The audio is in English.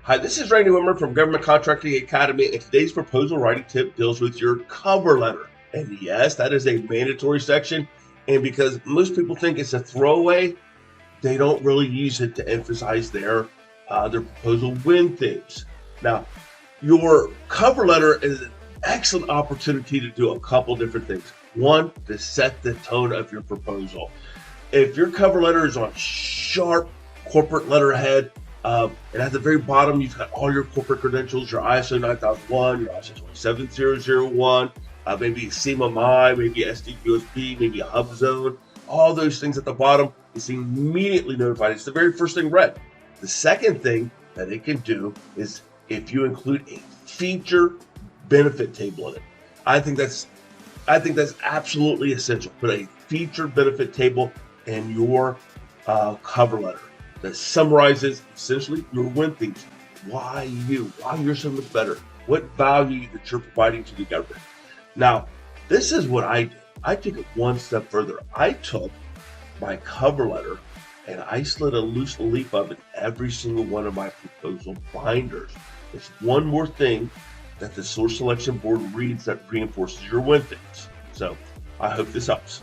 Hi, this is Randy Wimmer from Government Contracting Academy, and today's proposal writing tip deals with your cover letter. And yes, that is a mandatory section. And because most people think it's a throwaway, they don't really use it to emphasize their proposal win things. Now, your cover letter is an excellent opportunity to do a couple different things. One, to set the tone of your proposal. If your cover letter is on sharp corporate letterhead, and at the very bottom, you've got all your corporate credentials, your ISO 9001, your ISO 27001, maybe CMMI, maybe SDQSP, maybe a hub zone, all those things at the bottom. It's immediately notified. It's the very first thing read. The second thing that it can do is if you include a feature benefit table in it. I think that's absolutely essential. Put a feature benefit table in your cover letter that summarizes essentially your win things. Why you're so much better, what value that you're providing to the government. Now, this is what I did. I took it one step further. I took my cover letter and I slid a loose leaf of it every single one of my proposal binders. It's one more thing that the source selection board reads that reinforces your win things. So I hope this helps.